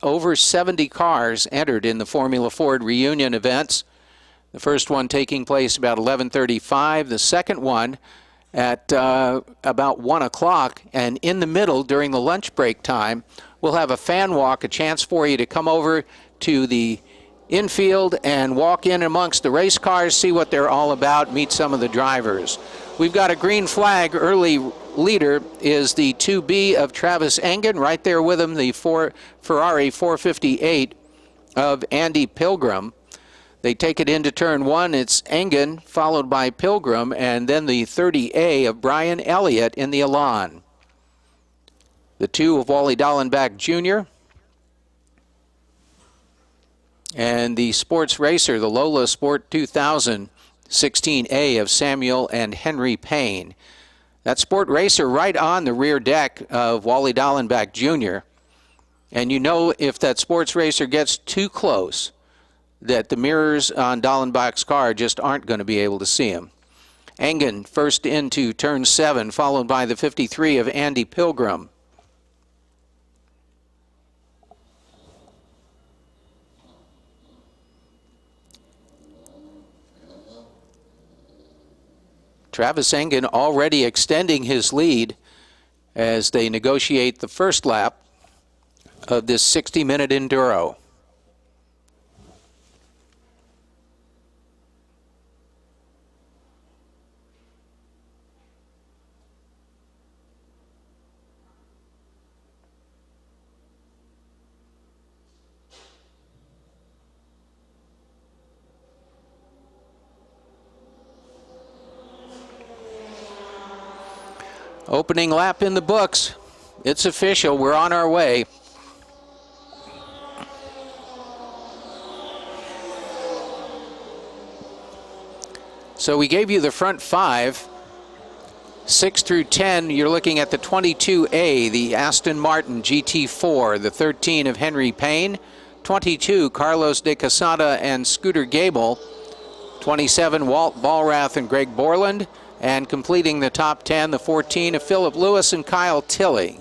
over 70 cars entered in the Formula Ford reunion events. The first one taking place about 11:35. The second one at about 1 o'clock. And in the middle, during the lunch break time, we'll have a fan walk, a chance for you to come over to the infield and walk in amongst the race cars, see what they're all about, meet some of the drivers. We've got a green flag. Early leader is the 2B of Travis Engen. Right there with him, the Ferrari 458 of Andy Pilgrim. They take it into turn one. It's Engen, followed by Pilgrim, and then the 30A of Brian Elliott in the Elan. The 2 of Wally Dallenbach Jr. And the Sports Racer, the Lola Sport 2000 16A of Samuel and Henry Payne. That Sport Racer right on the rear deck of Wally Dallenbach Jr. And you know if that Sports Racer gets too close, that the mirrors on Dallenbach's car just aren't going to be able to see him. Engen first into turn 7, followed by the 53 of Andy Pilgrim. Travis Engen already extending his lead as they negotiate the first lap of this 60-minute enduro. Opening lap in the books. It's official. We're on our way. So we gave you the front 5. 6 through 10, you're looking at the 22A, the Aston Martin GT4, the 13 of Henry Payne, 22, Carlos de Quesada and Scooter Gable, 27, Walt Ballrath and Greg Borland, and completing the top 10, the 14 of Philip Lewis and Kyle Tilley.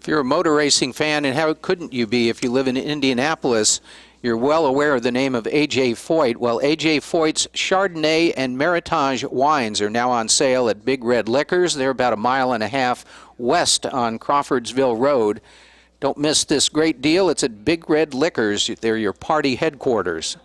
If you're a motor racing fan, and how couldn't you be if you live in Indianapolis, you're well aware of the name of A.J. Foyt. Well, A.J. Foyt's Chardonnay and Meritage wines are now on sale at Big Red Liquors. They're about 1.5 miles west on Crawfordsville Road. Don't miss this great deal. It's at Big Red Liquors. They're your party headquarters.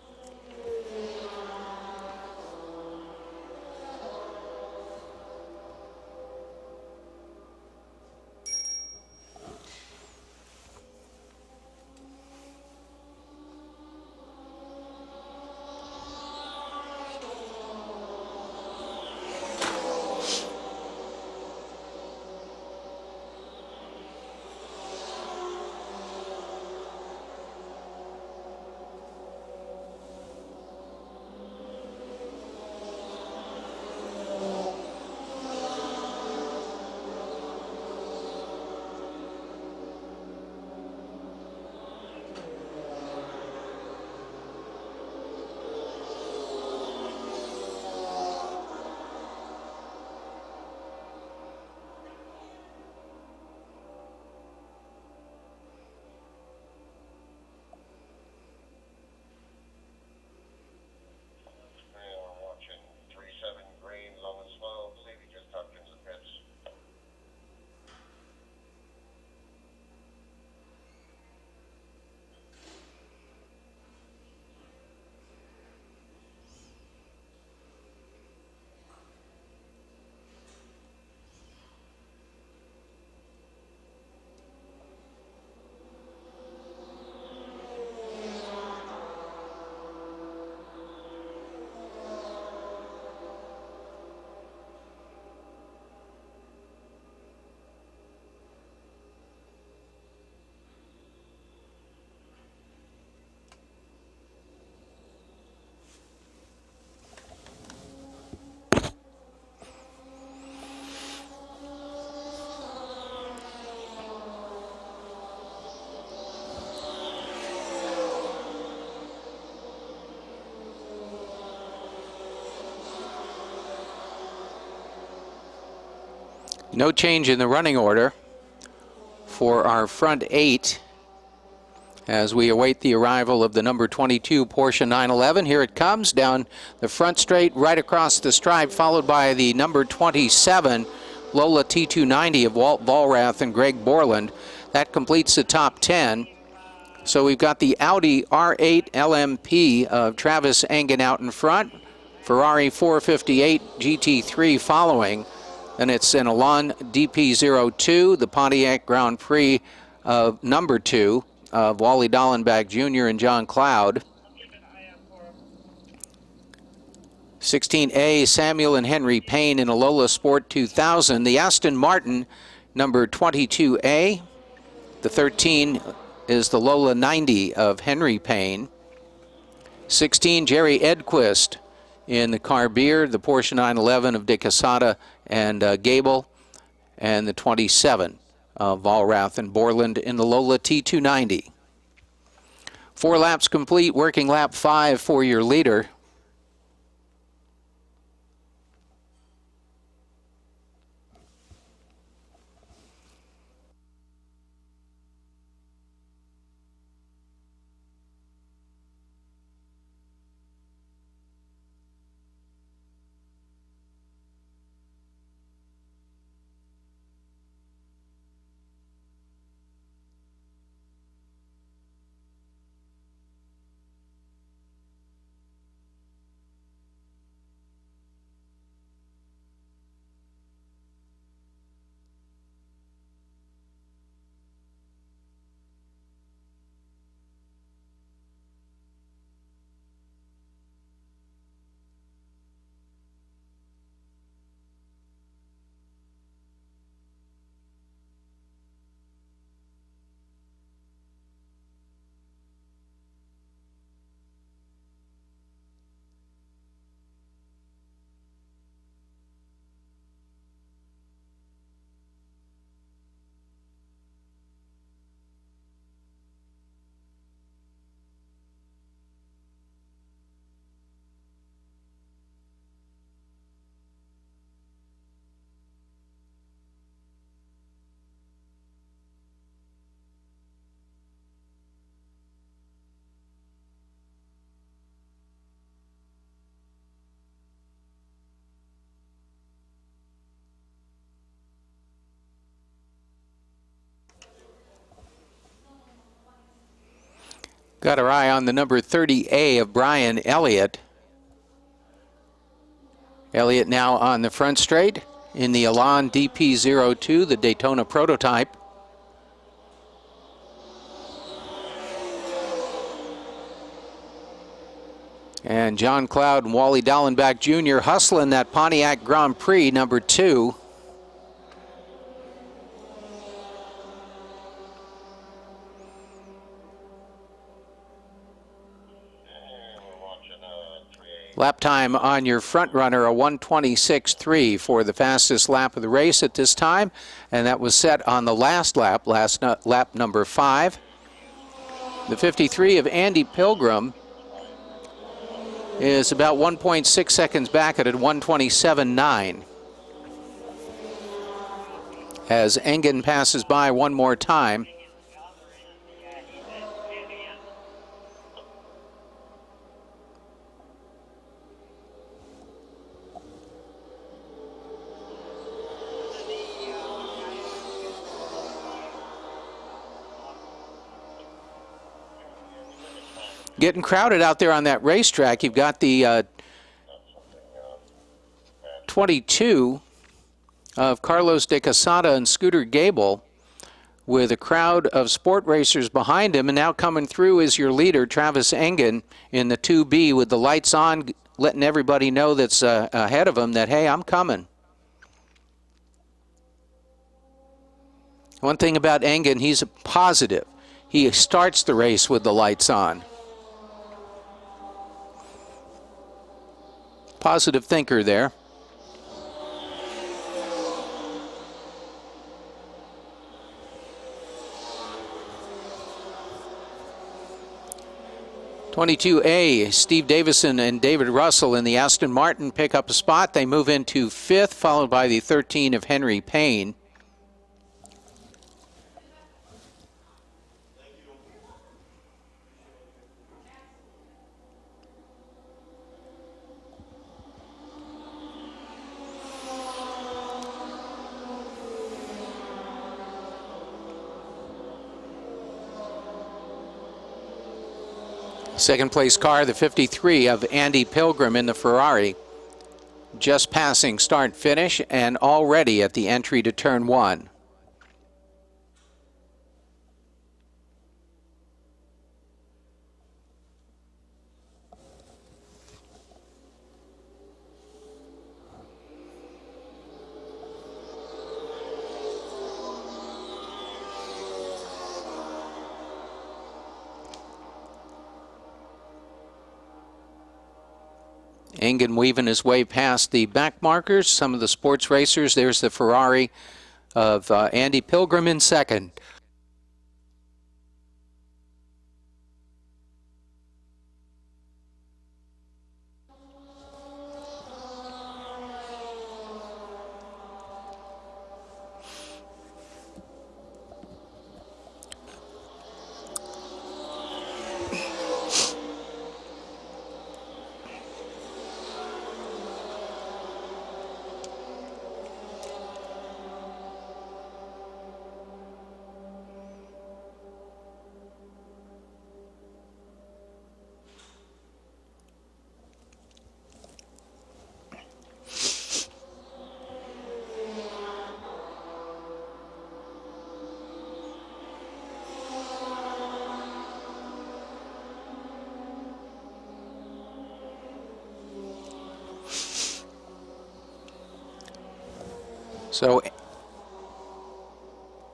No change in the running order for our front 8 as we await the arrival of the number 22 Porsche 911. Here it comes down the front straight, right across the stripe, followed by the number 27 Lola T290 of Walt Vollrath and Greg Borland. That completes the top 10. So we've got the Audi R8 LMP of Travis Engen out in front, Ferrari 458 GT3 following. Then it's an Elan DP02, the Pontiac Grand Prix of number 2 of Wally Dallenbach Jr. and John Cloud. 16A, Samuel and Henry Payne in a Lola Sport 2000. The Aston Martin, number 22A. The 13 is the Lola 90 of Henry Payne. 16, Jerry Edquist in the Carbier, the Porsche 911 of De Quesada and Gable. And the 27 of Vollrath and Borland in the Lola T290. 4 laps complete, working lap 5 for your leader. Got our eye on the number 30A of Brian Elliott. Elliott now on the front straight in the Elan DP02, the Daytona prototype. And John Cloud and Wally Dallenbach Jr. hustling that Pontiac Grand Prix number 2. Lap time on your front runner, a 1:26.3 for the fastest lap of the race at this time. And that was set on the last lap number 5. The 53 of Andy Pilgrim is about 1.6 seconds back at 1:27.9. As Engen passes by one more time. Getting crowded out there on that racetrack. You've got the 22 of Carlos de Quesada and Scooter Gable with a crowd of sport racers behind him. And now coming through is your leader, Travis Engen, in the 2B with the lights on, letting everybody know that's ahead of him that, hey, I'm coming. One thing about Engen, he's positive. He starts the race with the lights on. Positive thinker there. 22A, Steve Davison and David Russell in the Aston Martin pick up a spot. They move into 5th, followed by the 13 of Henry Payne. Second place car, the 53 of Andy Pilgrim in the Ferrari. Just passing start finish and already at the entry to turn 1. Engen weaving his way past the back markers, some of the sports racers. There's the Ferrari of Andy Pilgrim in second.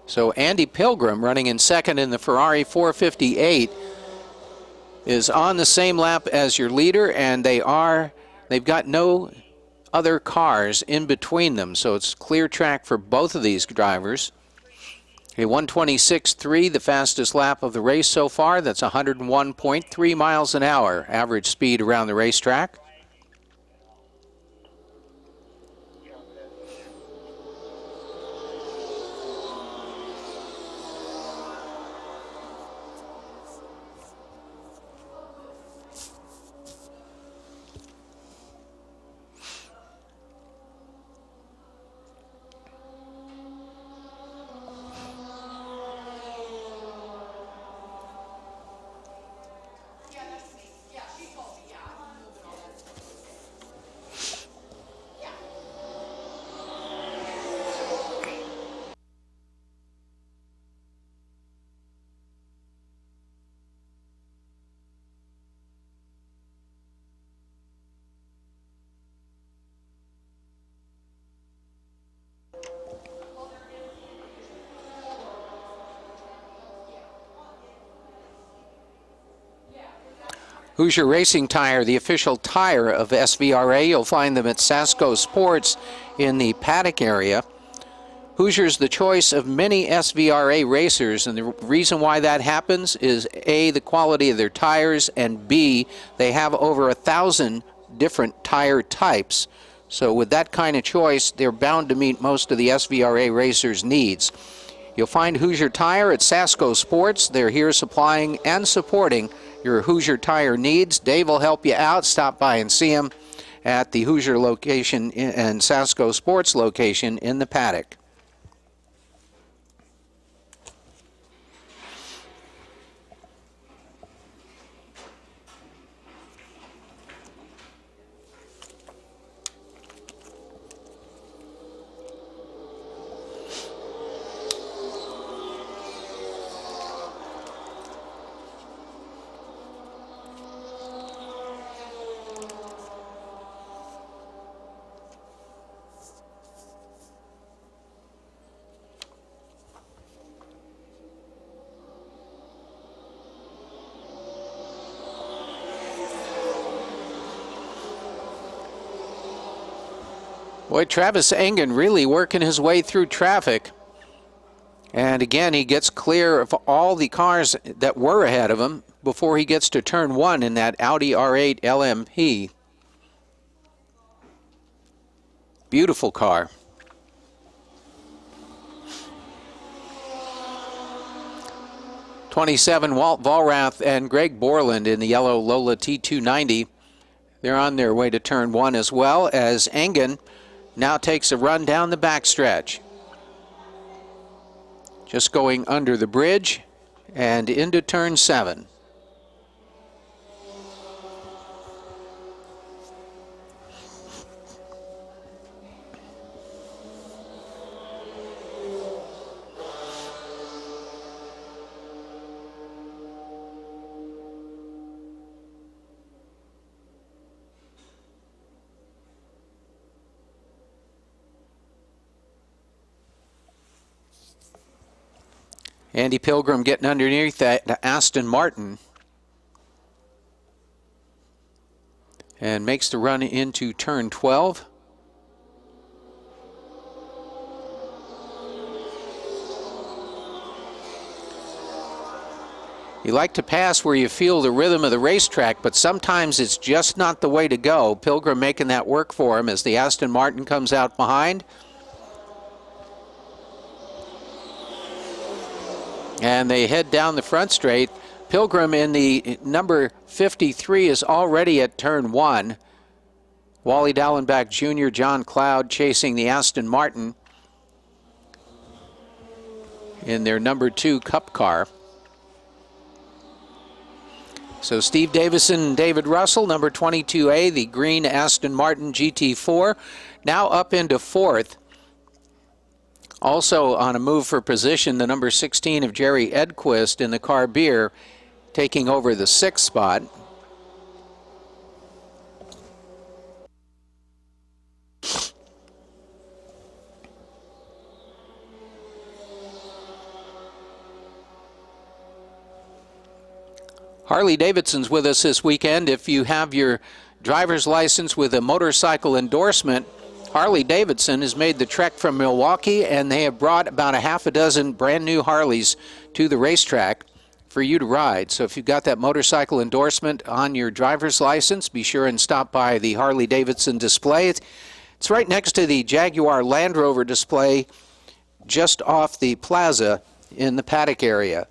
So Andy Pilgrim, running in second in the Ferrari 458, is on the same lap as your leader, and they've got no other cars in between them, so it's clear track for both of these drivers. A 126.3, the fastest lap of the race so far. That's 101.3 miles an hour, average speed around the racetrack. Hoosier Racing Tire, the official tire of SVRA. You'll find them at Sasco Sports in the paddock area. Hoosier's the choice of many SVRA racers, and the reason why that happens is A, the quality of their tires, and B, they have over 1,000 different tire types. So with that kind of choice, they're bound to meet most of the SVRA racers' needs. You'll find Hoosier Tire at Sasco Sports. They're here supplying and supporting your Hoosier Tire needs. Dave will help you out. Stop by and see him at the Hoosier location and Sasco Sports location in the paddock. Boy, Travis Engen really working his way through traffic. And again, he gets clear of all the cars that were ahead of him before he gets to turn 1 in that Audi R8 LMP. Beautiful car. '27 Walt Vollrath and Greg Borland in the yellow Lola T290. They're on their way to turn 1 as well, as Engen now takes a run down the backstretch. Just going under the bridge and into turn 7. Andy Pilgrim getting underneath that Aston Martin and makes the run into turn 12. You like to pass where you feel the rhythm of the racetrack, but sometimes it's just not the way to go. Pilgrim making that work for him as the Aston Martin comes out behind. And they head down the front straight. Pilgrim in the number 53 is already at turn 1. Wally Dallenbach Jr., John Cloud chasing the Aston Martin in their number 2 Cup car. So Steve Davison and David Russell, number 22A, the green Aston Martin GT4, now up into 4th. Also on a move for position, the number 16 of Jerry Edquist in the car beer, taking over the 6th spot. Harley-Davidson's with us this weekend. If you have your driver's license with a motorcycle endorsement, Harley-Davidson has made the trek from Milwaukee, and they have brought about a half a dozen brand new Harleys to the racetrack for you to ride. So if you've got that motorcycle endorsement on your driver's license, be sure and stop by the Harley-Davidson display. It's right next to the Jaguar Land Rover display, just off the plaza in the paddock area.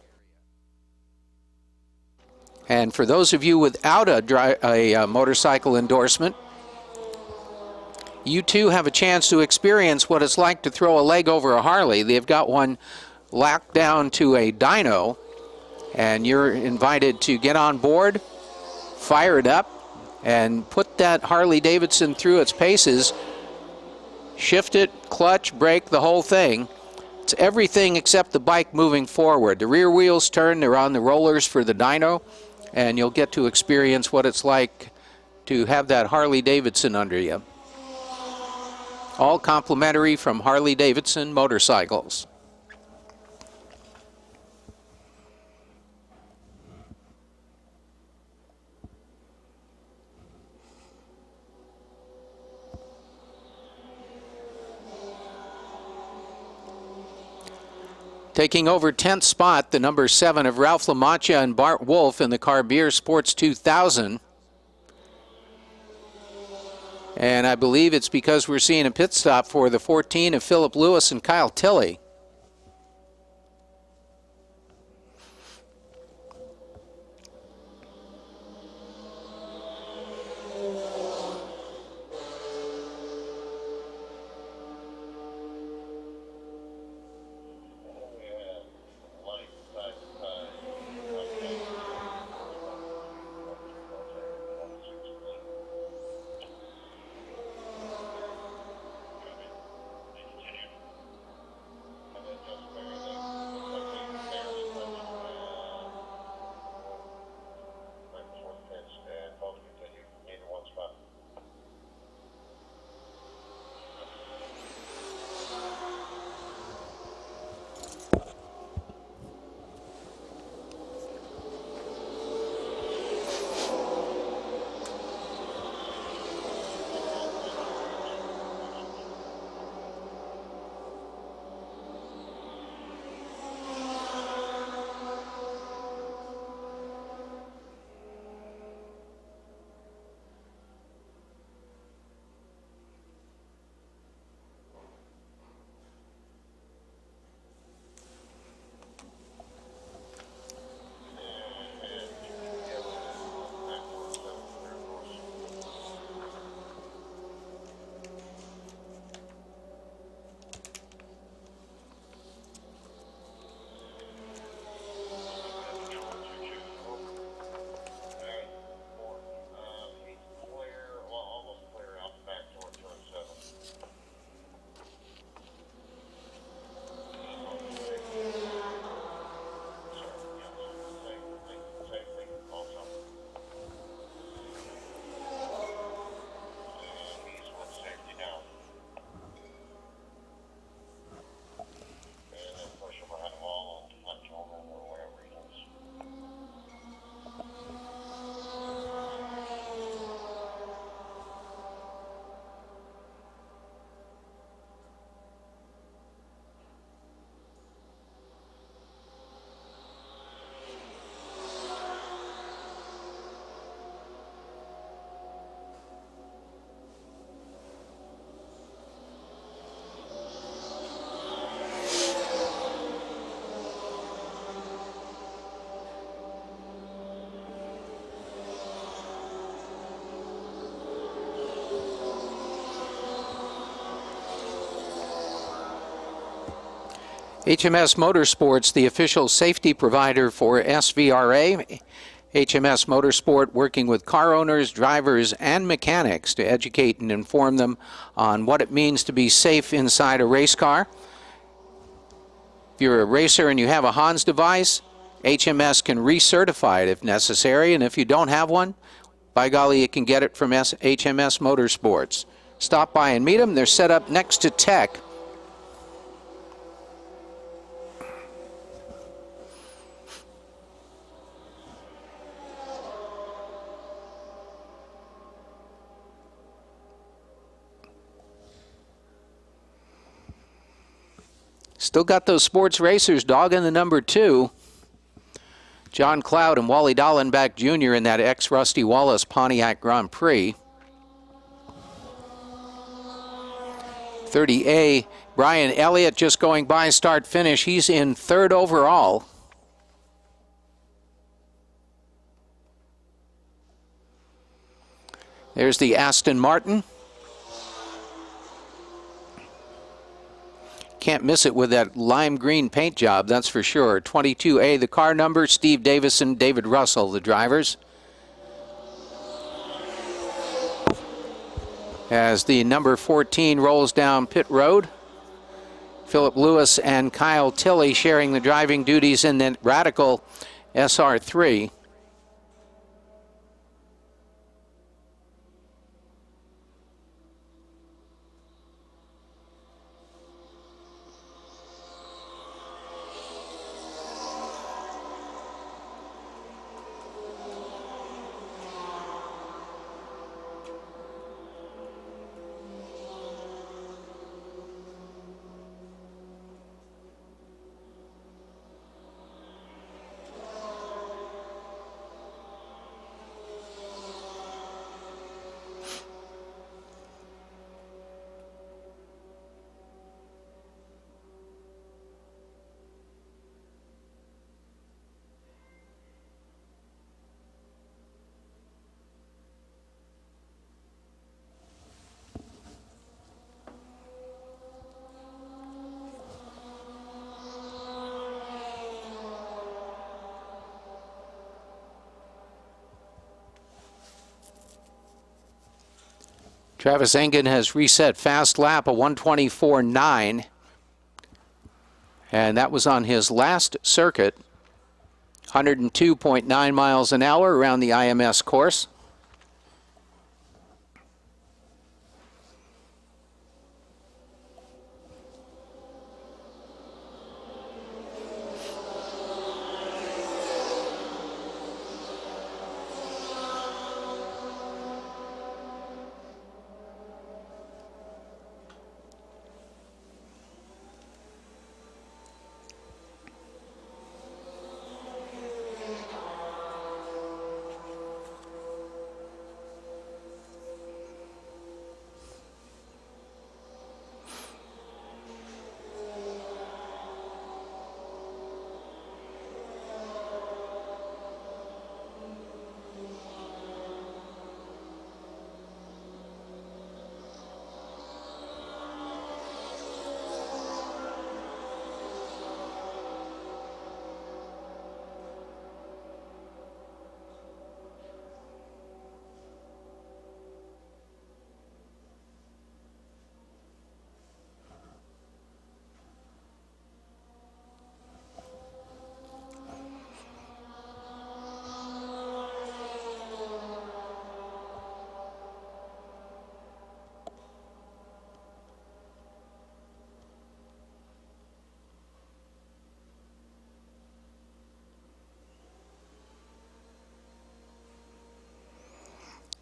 And for those of you without a motorcycle endorsement, you too have a chance to experience what it's like to throw a leg over a Harley. They've got one locked down to a dyno, and you're invited to get on board, fire it up, and put that Harley-Davidson through its paces, shift it, clutch, brake, the whole thing. It's everything except the bike moving forward. The rear wheels turn, they're on the rollers for the dyno, and you'll get to experience what it's like to have that Harley-Davidson under you. All complimentary from Harley-Davidson Motorcycles. Taking over 10th spot, the number 7 of Ralph LaMancha and Bart Wolf in the car beer Sports 2000. And I believe it's because we're seeing a pit stop for the 14 of Philip Lewis and Kyle Tilley. HMS Motorsports, the official safety provider for SVRA. HMS Motorsport working with car owners, drivers, and mechanics to educate and inform them on what it means to be safe inside a race car. If you're a racer and you have a Hans device, HMS can recertify it if necessary, and if you don't have one, by golly, you can get it from HMS Motorsports. Stop by and meet them. They're set up next to Tech. Still got those sports racers dogging the number 2. John Cloud and Wally Dallenbach Jr. in that ex-Rusty Wallace Pontiac Grand Prix. 30A, Brian Elliott just going by start-finish. He's in 3rd overall. There's the Aston Martin. Can't miss it with that lime green paint job, that's for sure. 22A, the car number, Steve Davison, David Russell, the drivers. As the number 14 rolls down pit road, Philip Lewis and Kyle Tilley sharing the driving duties in the Radical SR3. Travis Engen has reset fast lap, a 124.9. And that was on his last circuit, 102.9 miles an hour around the IMS course.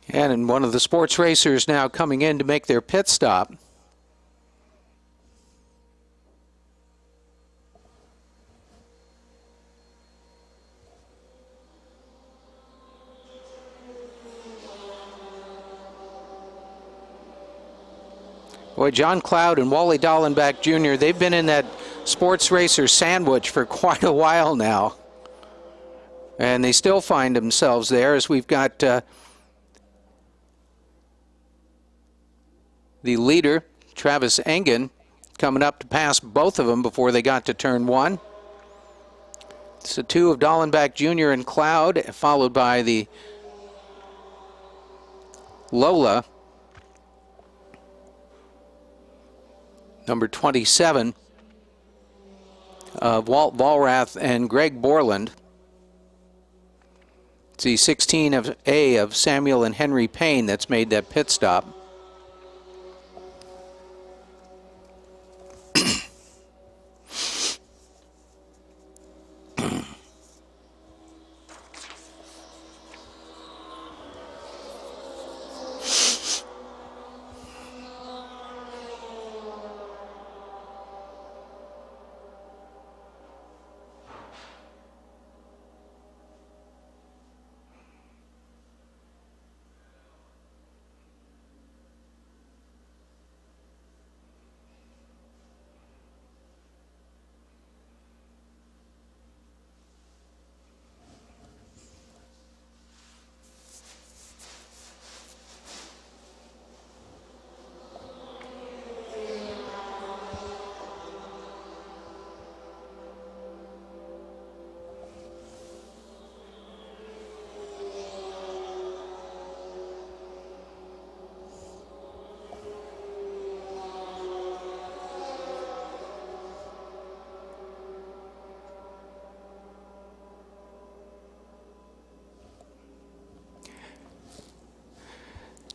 And one of the sports racers now coming in to make their pit stop. Boy, John Cloud and Wally Dallenbach Jr., they've been in that sports racer sandwich for quite a while now. And they still find themselves there, as we've got the leader, Travis Engen, coming up to pass both of them before they got to turn 1. It's the 2 of Dallenbach Jr. and Cloud, followed by the Lola, number 27, of Walt Vollrath and Greg Borland. It's the 16 of A of Samuel and Henry Payne that's made that pit stop.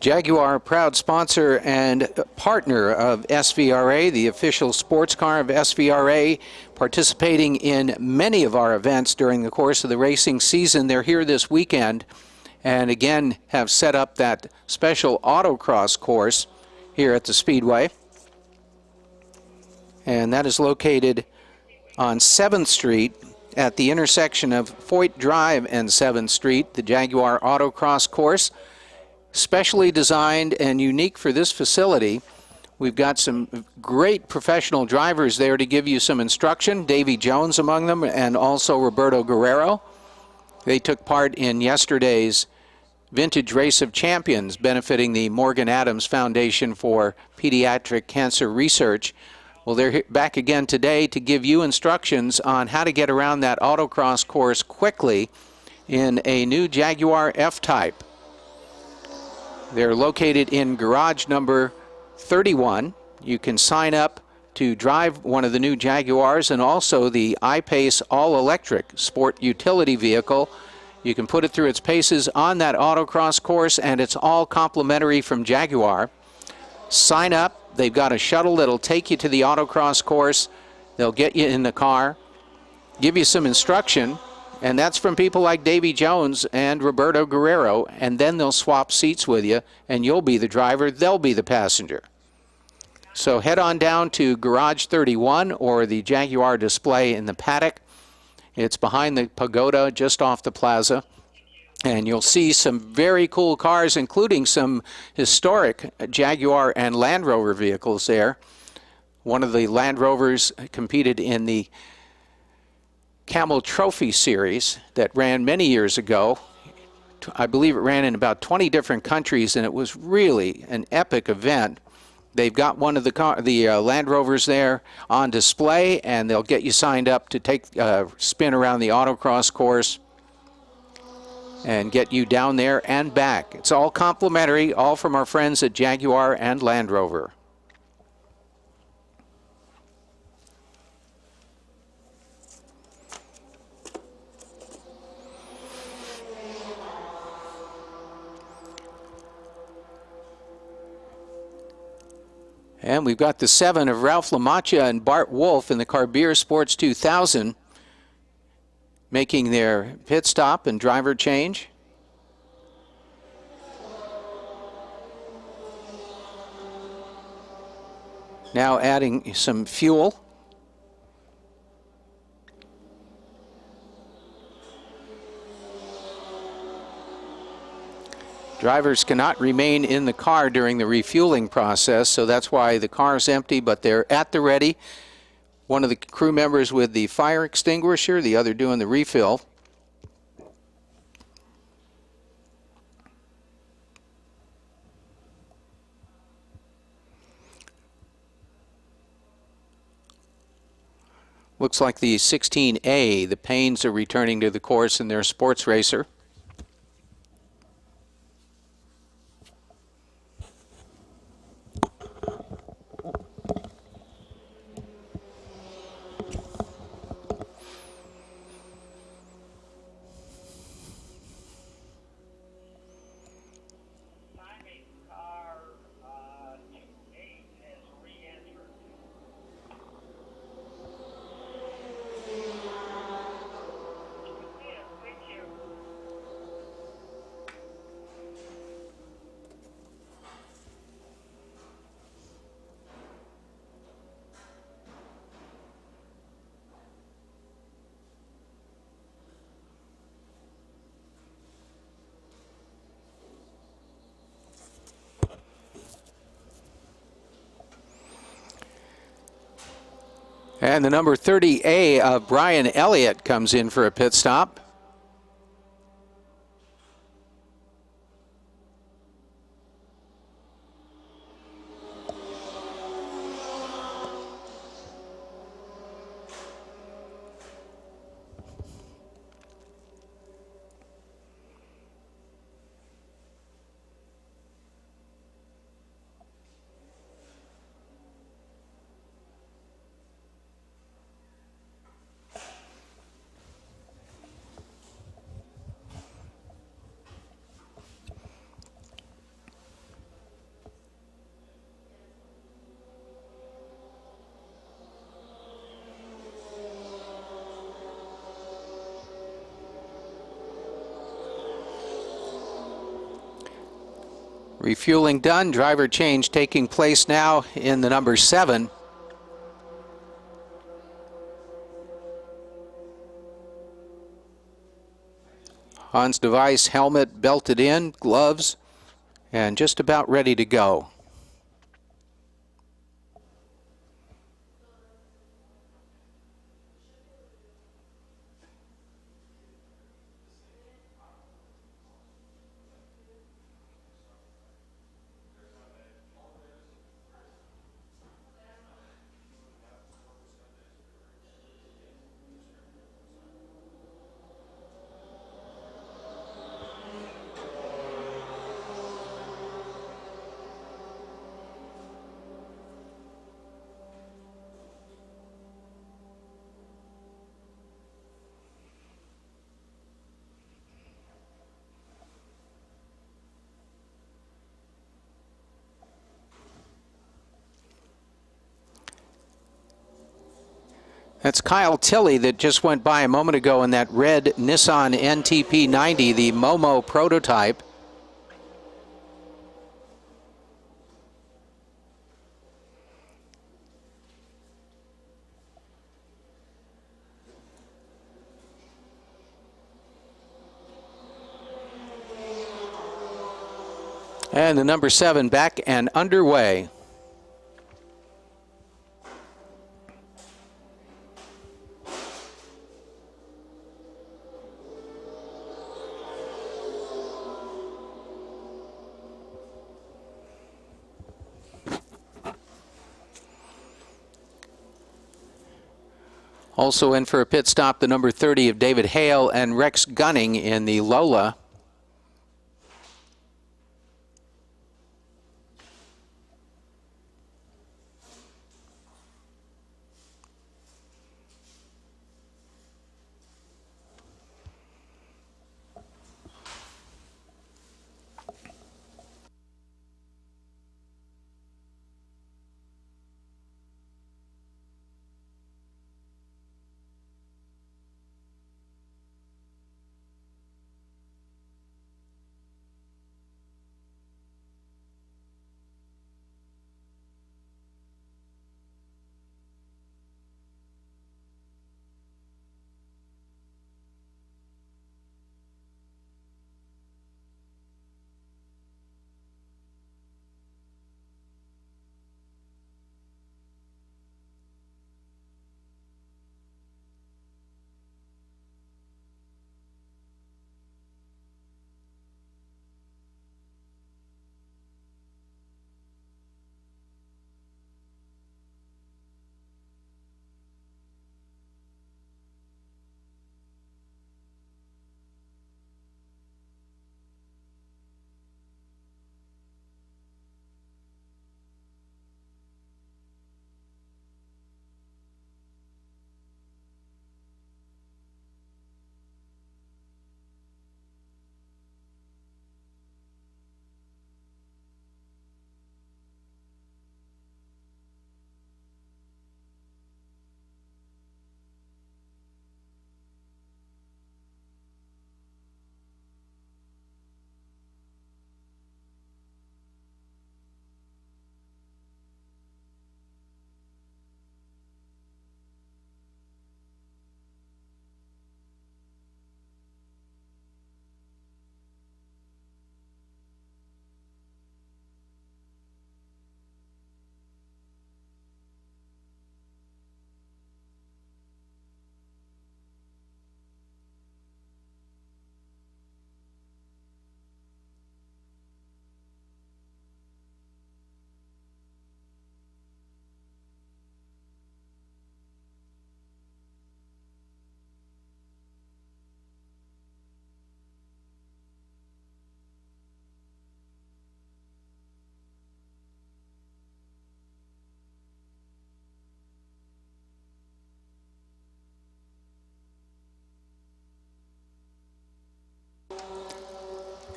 Jaguar, proud sponsor and partner of SVRA, the official sports car of SVRA, participating in many of our events during the course of the racing season. They're here this weekend and again have set up that special autocross course here at the Speedway. And that is located on 7th Street at the intersection of Foyt Drive and 7th Street, the Jaguar autocross course. Specially designed and unique for this facility. We've got some great professional drivers there to give you some instruction. Davy Jones among them, and also Roberto Guerrero. They took part in yesterday's Vintage Race of Champions, benefiting the Morgan Adams Foundation for Pediatric Cancer Research. Well, they're back again today to give you instructions on how to get around that autocross course quickly in a new Jaguar F-Type. They're located in garage number 31. You can sign up to drive one of the new Jaguars and also the I-Pace all-electric sport utility vehicle. You can put it through its paces on that autocross course, and it's all complimentary from Jaguar. Sign up. They've got a shuttle that'll take you to the autocross course. They'll get you in the car, give you some instruction, and that's from people like Davy Jones and Roberto Guerrero, and then they'll swap seats with you, and you'll be the driver, they'll be the passenger. So head on down to Garage 31 or the Jaguar display in the paddock. It's behind the pagoda, just off the plaza, and you'll see some very cool cars, including some historic Jaguar and Land Rover vehicles there. One of the Land Rovers competed in the Camel Trophy Series that ran many years ago. I believe it ran in about 20 different countries, and it was really an epic event. They've got one of the Land Rovers there on display, and they'll get you signed up to take a spin around the autocross course and get you down there and back. It's all complimentary, all from our friends at Jaguar and Land Rover. And we've got the 7 of Ralph LaMacchia and Bart Wolf in the Carbier Sports 2000 making their pit stop and driver change. Now adding some fuel. Drivers cannot remain in the car during the refueling process, so that's why the car is empty, but they're at the ready. One of the crew members with the fire extinguisher, the other doing the refill. Looks like the 16A, the Paynes, are returning to the course in their sports racer. And the number 30A of Brian Elliott comes in for a pit stop. Refueling done, driver change taking place now in the number 7. Hans Device, helmet belted in, gloves, and just about ready to go. That's Kyle Tilley that just went by a moment ago in that red Nissan NTP 90, the Momo prototype. And the number 7 back and underway. Also in for a pit stop, the number 30 of David Hale and Rex Gunning in the Lola.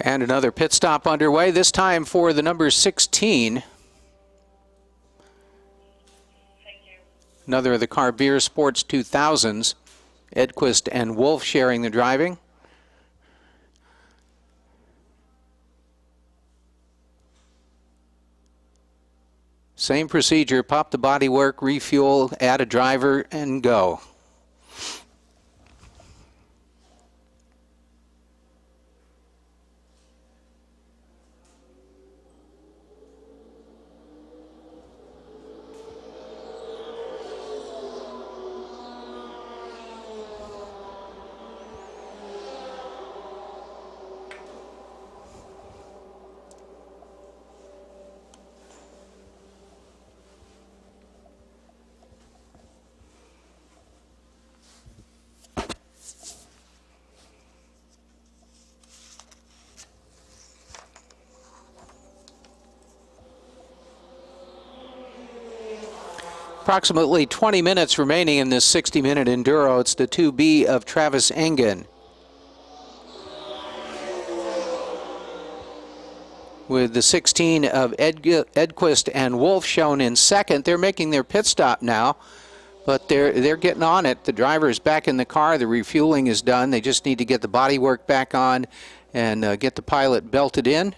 And another pit stop underway, this time for the number 16. Another of the Car Beer Sports 2000s. Edquist and Wolf sharing the driving. Same procedure, pop the bodywork, refuel, add a driver, and go. Approximately 20 minutes remaining in this 60-minute enduro. It's the 2B of Travis Engen, with the 16 of Edquist and Wolf shown in second. They're making their pit stop now, but they're getting on it. The driver is back in the car. The refueling is done. They just need to get the bodywork back on and get the pilot belted in.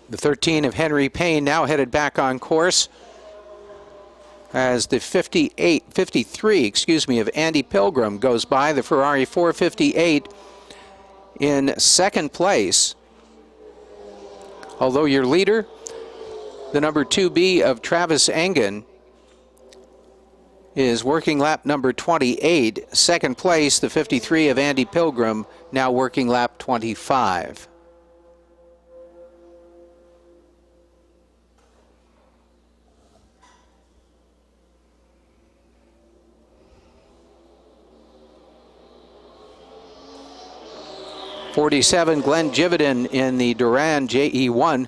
The 13 of Henry Payne now headed back on course as the 53 of Andy Pilgrim goes by. The Ferrari 458 in second place. Although your leader, the number 2B of Travis Engen, is working lap number 28. Second place, the 53 of Andy Pilgrim, now working lap 25. '47 Glenn Jividan in the Duran JE1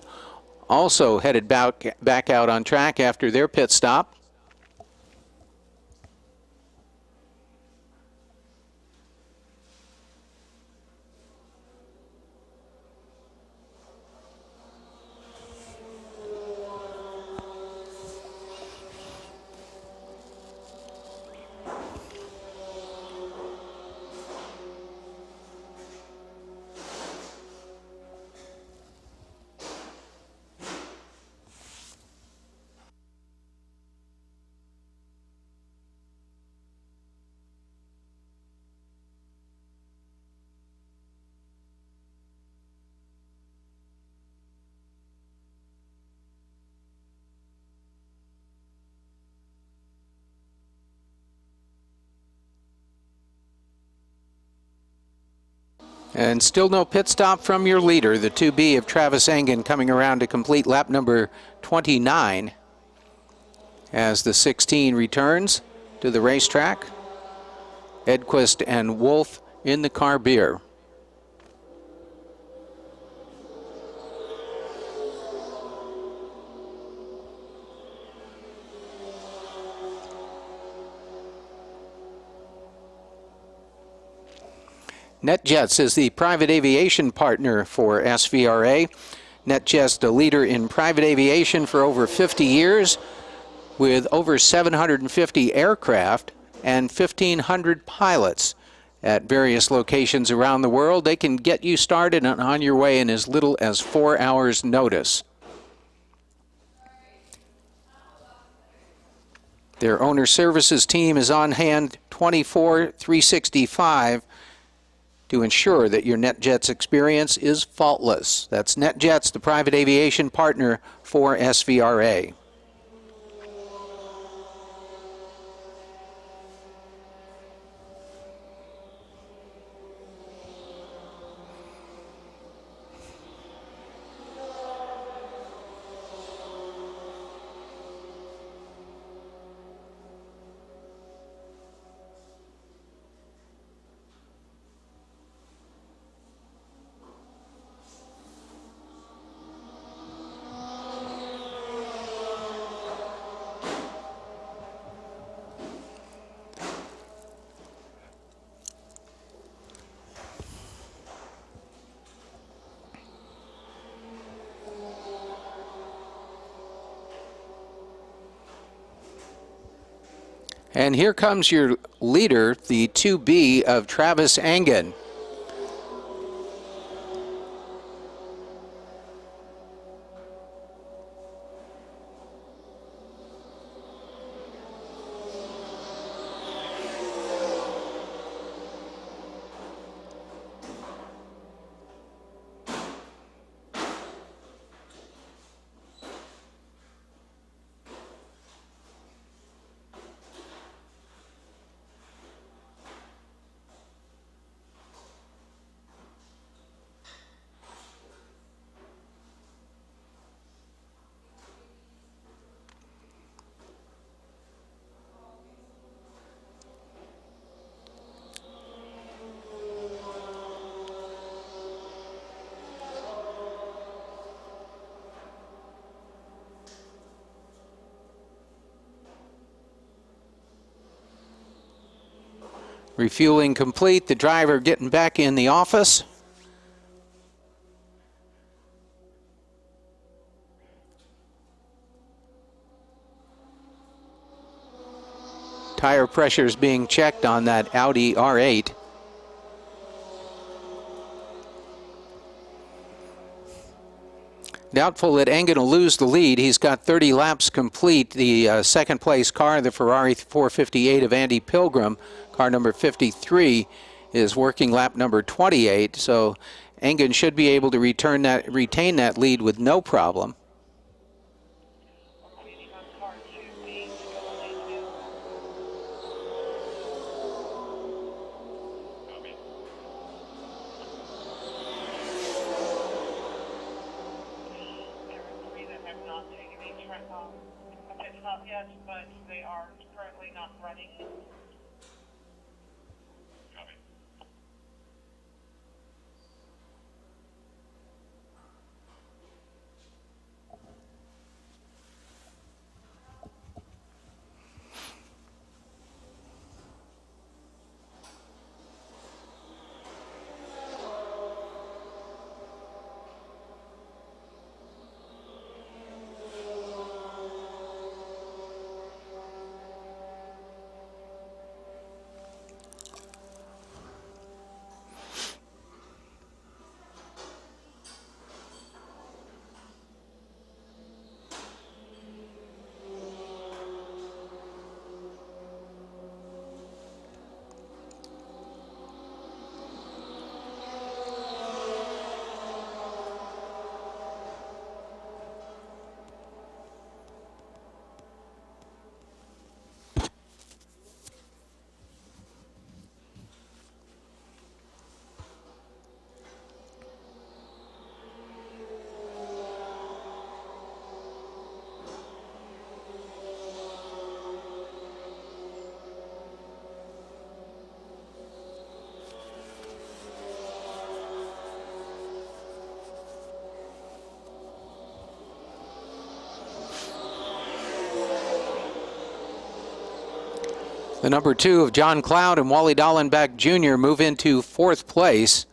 also headed back out on track after their pit stop. And still no pit stop from your leader, the 2B of Travis Engen, coming around to complete lap number 29 as the 16 returns to the racetrack. Edquist and Wolf in the Car Beer. NetJets is the private aviation partner for SVRA. NetJets, a leader in private aviation for over 50 years, with over 750 aircraft and 1,500 pilots at various locations around the world. They can get you started and on your way in as little as 4 hours' notice. Their owner services team is on hand 24/365 to ensure that your NetJets experience is faultless. That's NetJets, the private aviation partner for SVRA. And here comes your leader, the 2B of Travis Engen. Refueling complete, the driver getting back in the office. Tire pressure is being checked on that Audi R8. Doubtful that Engen will lose the lead. He's got 30 laps complete. The second place car, the Ferrari 458 of Andy Pilgrim, car number 53, is working lap number 28. So Engen should be able to retain that lead with no problem. But they are currently not running. The number 2 of John Cloud and Wally Dallenbach Jr. move into 4th place.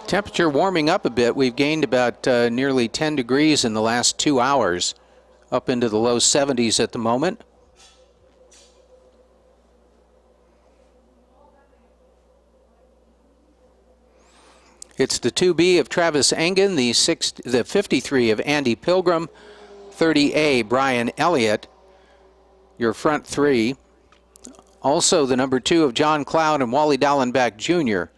Temperature warming up a bit. We've gained about nearly 10 degrees in the last 2 hours, up into the low 70s at the moment. It's the 2B of Travis Engen, the 53 of Andy Pilgrim, 30A Brian Elliott, your front three. Also the number 2 of John Cloud and Wally Dallenbach Jr.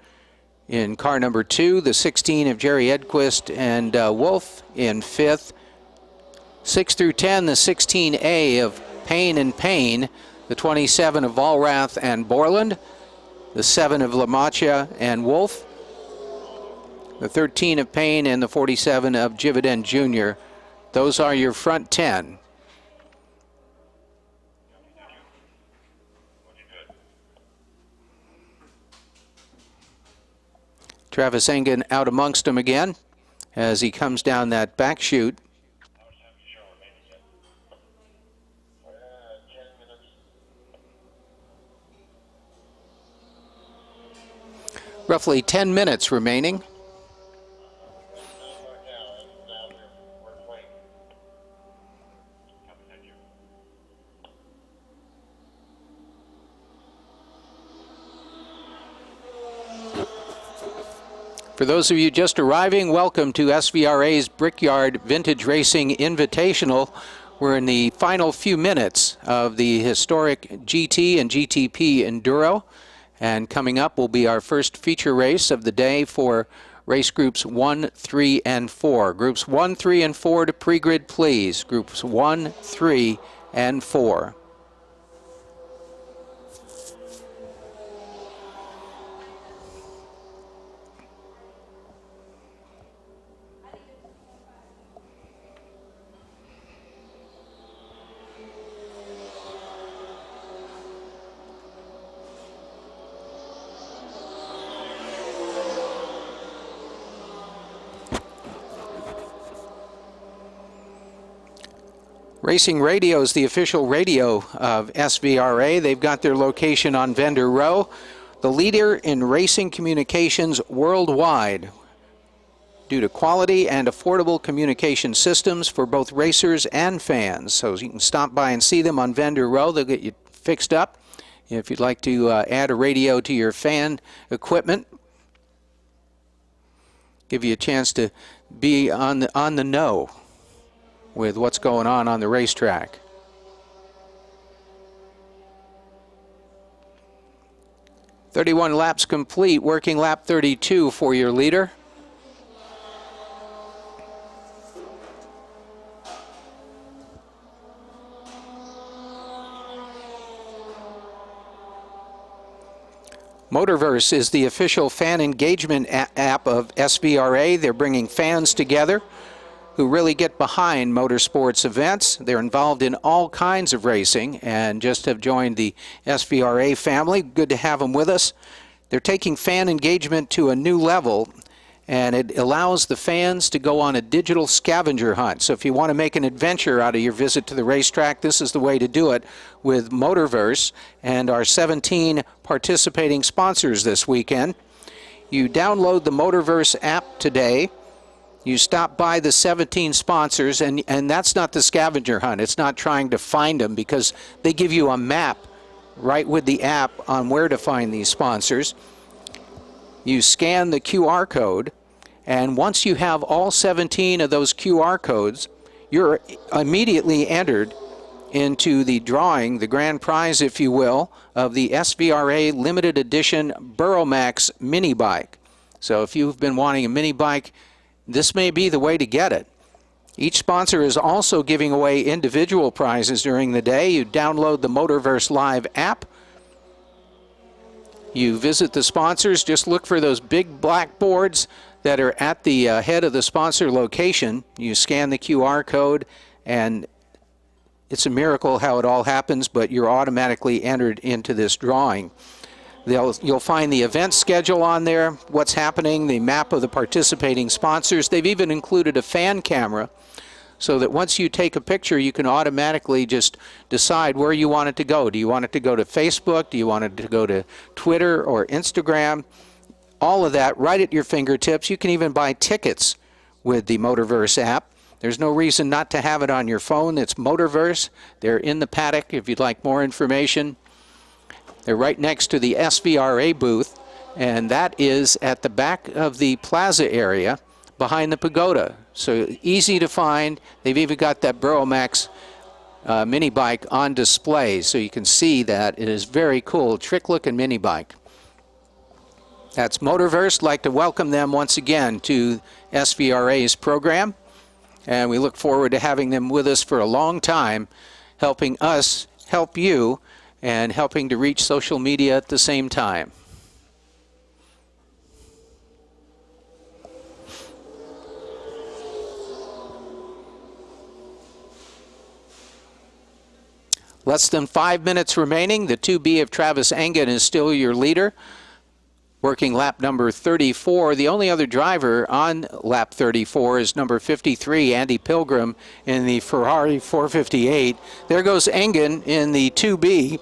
in car number 2, the 16 of Jerry Edquist and Wolf in 5th. 6 through 10, the 16A of Payne and Payne, the 27 of Allrath and Borland, the 7 of LaMancha and Wolf, the 13 of Payne, and the 47 of Jividen Jr. Those are your front 10. Travis Engen out amongst them again as he comes down that back chute. Roughly 10 minutes remaining. For those of you just arriving, welcome to SVRA's Brickyard Vintage Racing Invitational. We're in the final few minutes of the historic GT and GTP Enduro. And coming up will be our first feature race of the day for race groups 1, 3, and 4. Groups 1, 3, and 4 to pre-grid, please. Groups 1, 3, and 4. Racing Radio is the official radio of SVRA. They've got their location on Vendor Row, the leader in racing communications worldwide due to quality and affordable communication systems for both racers and fans. So you can stop by and see them on Vendor Row. They'll get you fixed up if you'd like to add a radio to your fan equipment. Give you a chance to be on the know with what's going on the racetrack. "31 laps complete, working lap 32 for your leader. Motorverse is the official fan engagement app of SVRA. They're bringing fans together who really get behind motorsports events. They're involved in all kinds of racing and just have joined the SVRA family. Good to have them with us. They're taking fan engagement to a new level, and it allows the fans to go on a digital scavenger hunt. So if you want to make an adventure out of your visit to the racetrack, this is the way to do it with Motorverse and our 17 participating sponsors this weekend. You download the Motorverse app today. You stop by the 17 sponsors, and that's not the scavenger hunt. It's not trying to find them, because they give you a map right with the app on where to find these sponsors. You scan the QR code, and once you have all 17 of those QR codes, you're immediately entered into the drawing, the grand prize, if you will, of the SVRA limited edition Burromax mini bike. So if you've been wanting a mini bike, this may be the way to get it. Each sponsor is also giving away individual prizes during the day. You download the Motorverse Live app. You visit the sponsors. Just look for those big black boards that are at the head of the sponsor location. You scan the QR code, and it's a miracle how it all happens, but you're automatically entered into this drawing. You'll find the event schedule on there, what's happening, the map of the participating sponsors. They've even included a fan camera so that once you take a picture, you can automatically just decide where you want it to go. Do you want it to go to Facebook? Do you want it to go to Twitter or Instagram? All of that right at your fingertips. You can even buy tickets with the Motorverse app. There's no reason not to have it on your phone. It's Motorverse. They're in the paddock if you'd like more information. They're right next to the SVRA booth, and that is at the back of the plaza area behind the pagoda. So easy to find. They've even got that Burromax mini bike on display, so you can see that it is very cool, trick-looking mini bike. That's Motorverse. I'd like to welcome them once again to SVRA's program. And we look forward to having them with us for a long time, helping us help you and helping to reach social media at the same time. Less than 5 minutes remaining. The 2B of Travis Engen is still your leader, working lap number 34. The only other driver on lap 34 is number 53, Andy Pilgrim, in the Ferrari 458. There goes Engen in the 2B.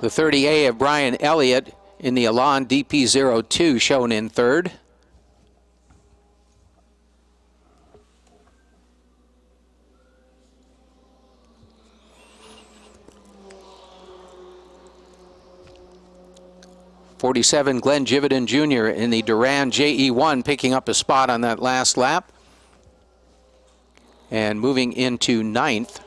The 30A of Brian Elliott in the Elan DP02 shown in third. '47 Glenn Jividan Jr. in the Duran JE1 picking up a spot on that last lap and moving into ninth.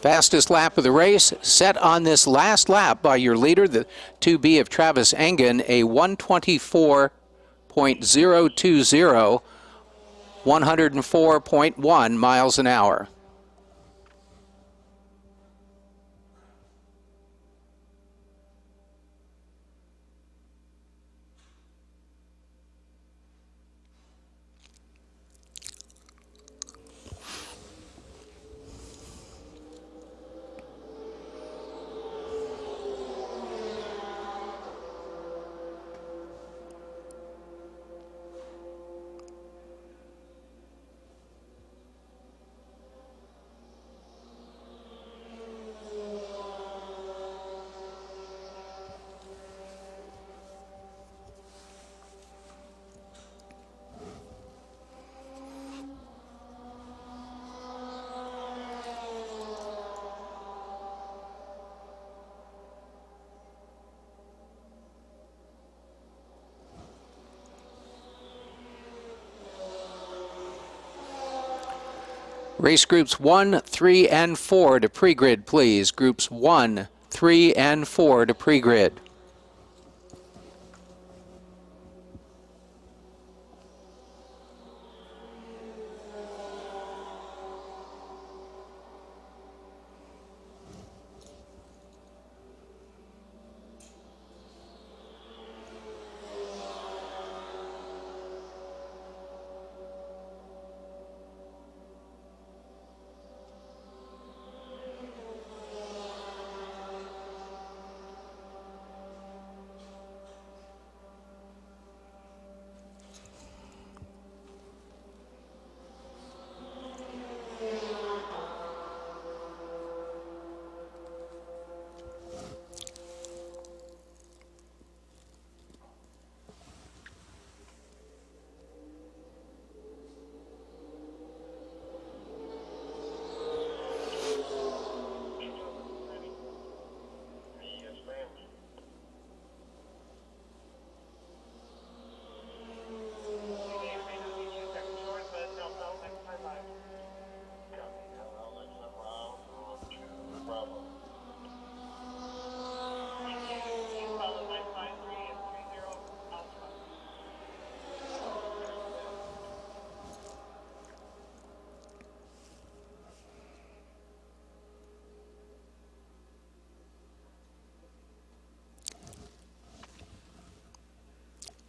Fastest lap of the race set on this last lap by your leader, the 2B of Travis Engen, a 124.020, 104.1 miles an hour. Race groups 1, 3, and 4 to pre-grid, please. Groups 1, 3, and 4 to pre-grid.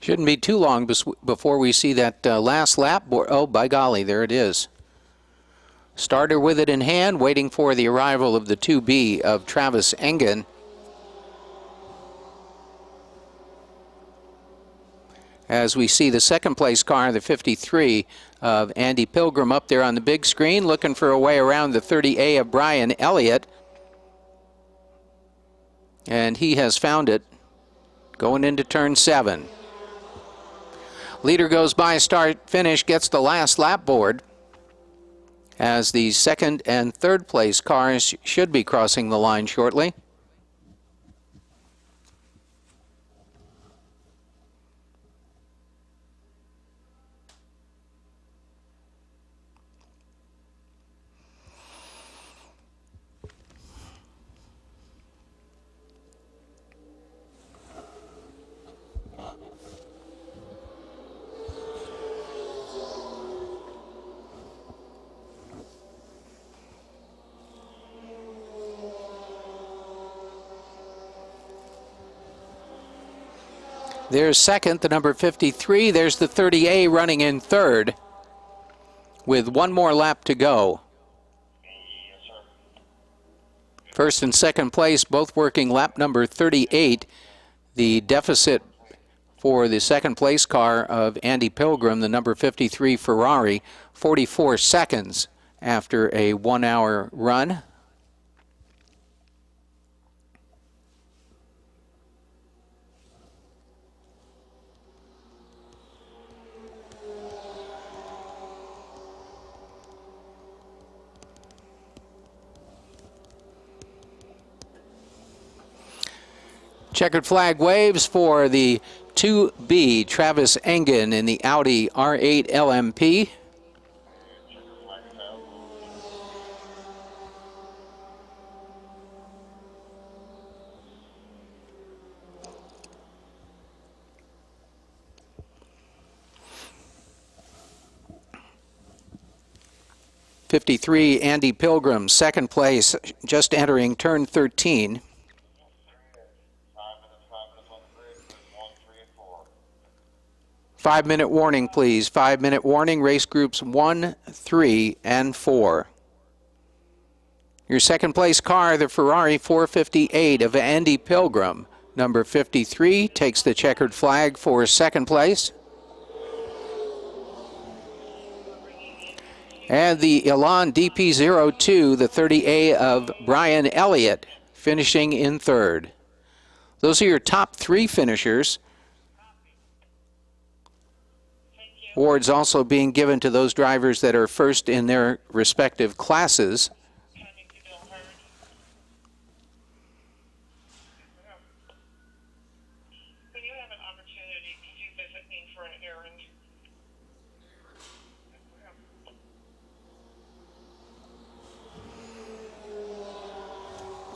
Shouldn't be too long before we see that last lap. Oh, by golly, there it is. Starter with it in hand, waiting for the arrival of the 2B of Travis Engen. As we see the second place car, the 53 of Andy Pilgrim up there on the big screen, looking for a way around the 30A of Brian Elliott. And he has found it, going into turn 7. Leader goes by, start, finish, gets the last lap board, as the second and third place cars should be crossing the line shortly. There's second, the number 53. There's the 30A running in third with one more lap to go. First and second place, both working lap number 38. The deficit for the second place car of Andy Pilgrim, the number 53 Ferrari, 44 seconds after a 1 hour run. Checkered flag waves for the 2B, Travis Engen in the Audi R8 LMP. '53 Andy Pilgrim, second place, just entering turn 13. 5-minute warning, please. 5-minute warning, race groups 1, 3, and 4. Your second place car, the Ferrari 458 of Andy Pilgrim. Number 53 takes the checkered flag for second place. And the Elan DP02, the 30A of Brian Elliott, finishing in third. Those are your top three finishers. Awards also being given to those drivers that are first in their respective classes.